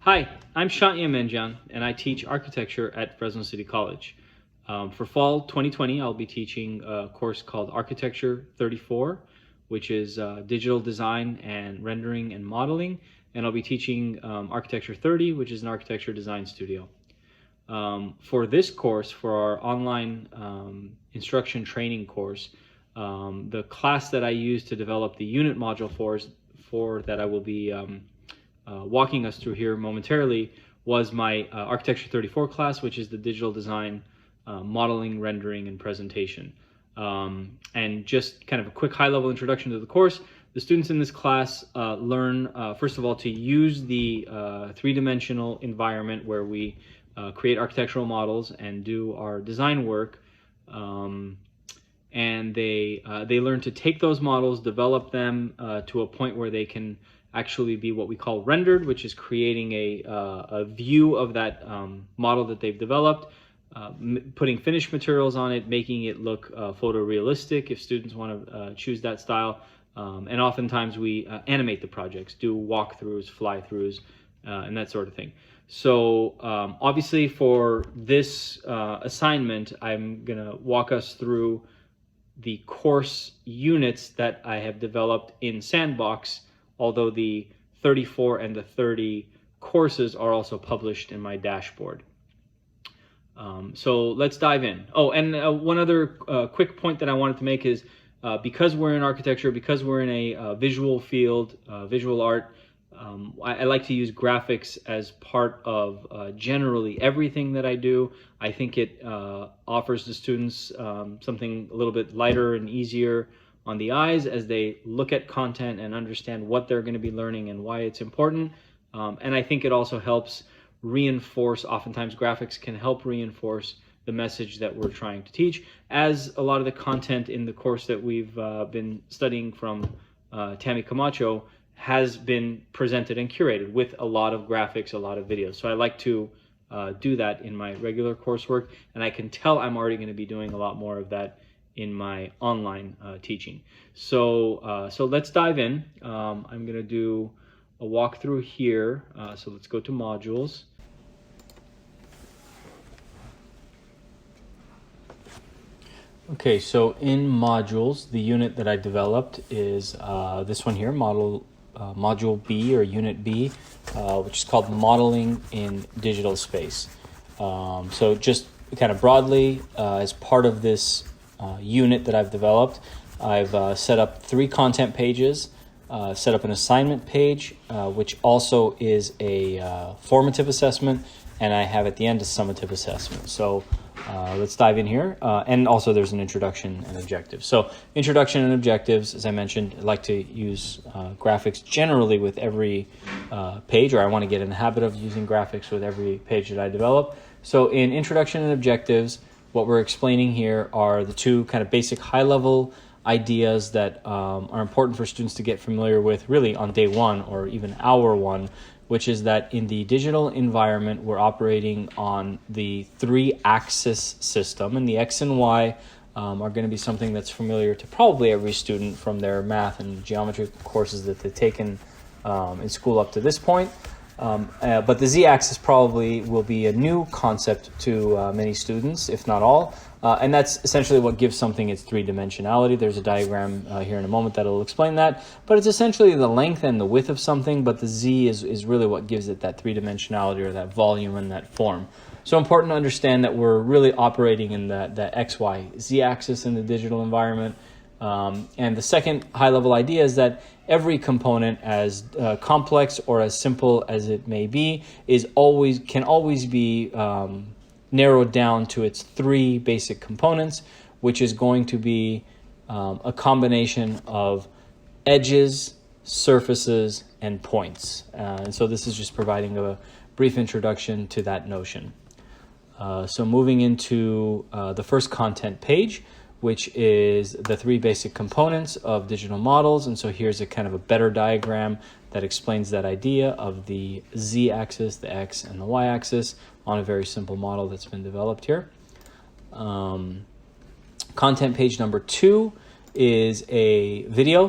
Hi, I'm Shantya Menjan, and I teach architecture at Fresno City College. For fall 2020, I'll be teaching a course called Architecture 34, which is digital design and rendering and modeling, and I'll be teaching Architecture 30, which is an architecture design studio. For this course, for our online instruction training course, the class that I use to develop the unit module for that I will be walking us through here momentarily was my Architecture 34 class, which is the digital design, modeling, rendering, and presentation. And just kind of a quick high-level introduction to the course. The students in this class learn, first of all, to use the three-dimensional environment where we create architectural models and do our design work. And they learn to take those models, develop them to a point where they can actually be what we call rendered, which is creating a view of that model that they've developed, putting finished materials on it, making it look photorealistic if students want to choose that style. And oftentimes we animate the projects, do walkthroughs, fly-throughs, and that sort of thing. So obviously for this assignment, I'm going to walk us through the course units that I have developed in Sandbox, although the 34 and the 30 courses are also published in my dashboard. So let's dive in. Oh, and one other quick point that I wanted to make is because we're in architecture, because we're in a visual field, visual art, I like to use graphics as part of generally everything that I do. I think it offers the students something a little bit lighter and easier on the eyes as they look at content and understand what they're going to be learning and why it's important. And I think it also helps reinforce, oftentimes graphics can help reinforce the message that we're trying to teach, as a lot of the content in the course that we've been studying from Tammy Camacho has been presented and curated with a lot of graphics, a lot of videos. So I like to do that in my regular coursework, and I can tell I'm already going to be doing a lot more of that in my online teaching. So let's dive in. I'm going to do a walkthrough here. So let's go to modules. Okay, so in modules, the unit that I developed is this one here, Module B or Unit B, which is called Modeling in Digital Space. So just kind of broadly, as part of this unit that I've developed, I've set up 3 content pages, set up an assignment page, which also is a formative assessment, and I have at the end a summative assessment. So let's dive in here. And also there's an introduction and objectives. So introduction and objectives, as I mentioned, I like to use graphics generally with every page, or I want to get in the habit of using graphics with every page that I develop. So in introduction and objectives, what we're explaining here are the 2 kind of basic high-level ideas that are important for students to get familiar with really on day 1 or even hour 1, which is that in the digital environment, we're operating on the 3-axis system, and the X and Y are going to be something that's familiar to probably every student from their math and geometry courses that they've taken in school up to this point. But the Z-axis probably will be a new concept to many students, if not all. And that's essentially what gives something its 3-dimensionality. There's a diagram here in a moment that'll explain that. But it's essentially the length and the width of something, but the Z is really what gives it that 3-dimensionality or that volume and that form. So important to understand that we're really operating in that XY Z-axis in the digital environment. And the second high-level idea is that every component, as complex or as simple as it may be, can always be narrowed down to its 3 basic components, which is going to be a combination of edges, surfaces, and points. And so this is just providing a brief introduction to that notion. So moving into the first content page, which is the 3 basic components of digital models. And so here's a kind of a better diagram that explains that idea of the Z-axis, the X, and the Y-axis on a very simple model that's been developed here. Content page number 2 is a video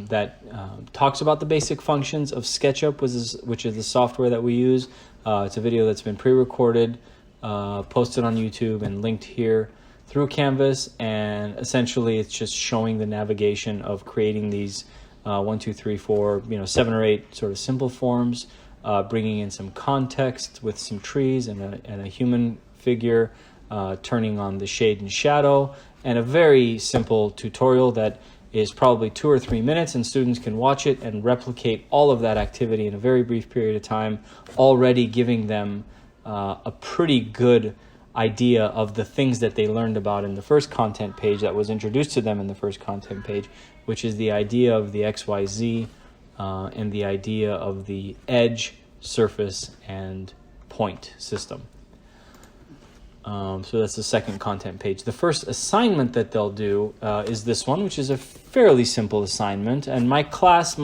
that talks about the basic functions of SketchUp, which is the software that we use. It's a video that's been pre-recorded, posted on YouTube, and linked here through Canvas. And essentially, it's just showing the navigation of creating these 1, 2, 3, 4, 7 or 8 sort of simple forms, bringing in some context with some trees and a human figure, turning on the shade and shadow, and a very simple tutorial that is probably 2 or 3 minutes, and students can watch it and replicate all of that activity in a very brief period of time, already giving them a pretty good idea of the things that they learned about in the first content page that was introduced to them in the first content page, which is the idea of the XYZ and the idea of the edge, surface, and point system. So that's the second content page. The first assignment that they'll do is this one, which is a fairly simple assignment. And my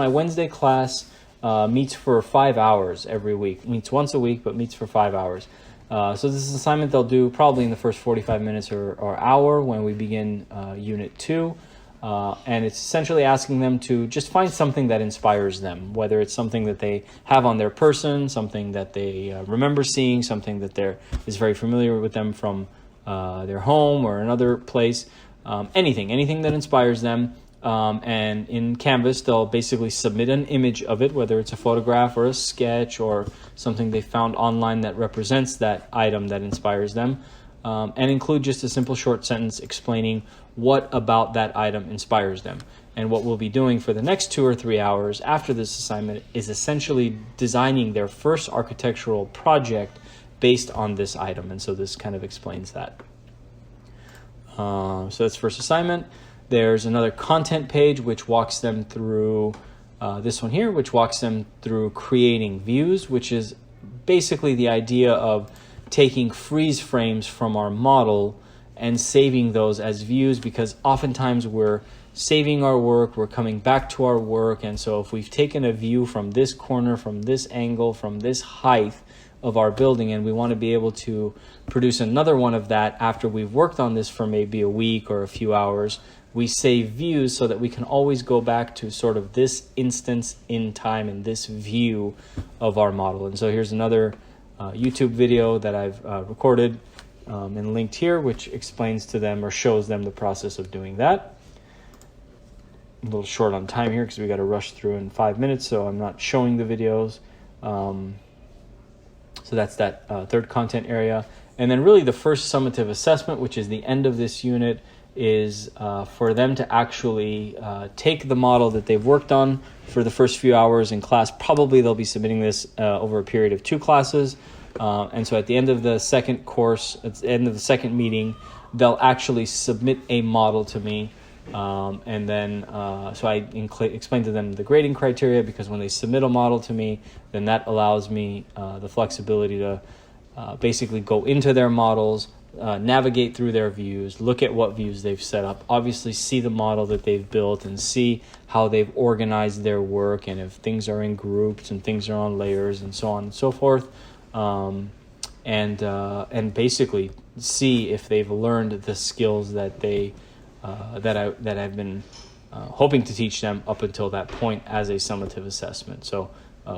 Wednesday class meets for 5 hours every week. Meets once a week, but meets for 5 hours. So this is an assignment they'll do probably in the first 45 minutes or hour when we begin Unit 2. And it's essentially asking them to just find something that inspires them, whether it's something that they have on their person, something that they remember seeing, something that is very familiar with them from their home or another place, anything that inspires them. And in Canvas, they'll basically submit an image of it, whether it's a photograph or a sketch or something they found online that represents that item that inspires them, and include just a simple short sentence explaining what about that item inspires them. And what we'll be doing for the next 2 or 3 hours after this assignment is essentially designing their first architectural project based on this item. And so this kind of explains that. So that's first assignment. There's another content page which walks them through this one here, which walks them through creating views, which is basically the idea of taking freeze frames from our model and saving those as views, because oftentimes we're saving our work, we're coming back to our work, and so if we've taken a view from this corner, from this angle, from this height of our building, and we want to be able to produce another one of that after we've worked on this for maybe a week or a few hours, we save views so that we can always go back to sort of this instance in time and this view of our model. And so here's another YouTube video that I've recorded and linked here, which explains to them or shows them the process of doing that. A little short on time here because we got to rush through in 5 minutes, so I'm not showing the videos. So that's that third content area. And then really the first summative assessment, which is the end of this unit, is for them to actually take the model that they've worked on for the first few hours in class. Probably they'll be submitting this over a period of 2 classes. And so at the end of the second course, at the end of the second meeting, they'll actually submit a model to me. And then, so I explain to them the grading criteria, because when they submit a model to me, then that allows me the flexibility to basically go into their models, navigate through their views, look at what views they've set up, obviously see the model that they've built and see how they've organized their work, and if things are in groups and things are on layers and so on and so forth. And basically see if they've learned the skills that that I've been hoping to teach them up until that point as a summative assessment. So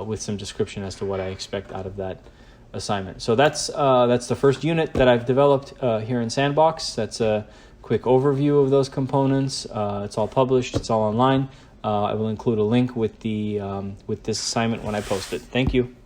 with some description as to what I expect out of that assignment. So that's the first unit that I've developed here in Sandbox. That's a quick overview of those components. It's all published. It's all online. I will include a link with this assignment when I post it. Thank you.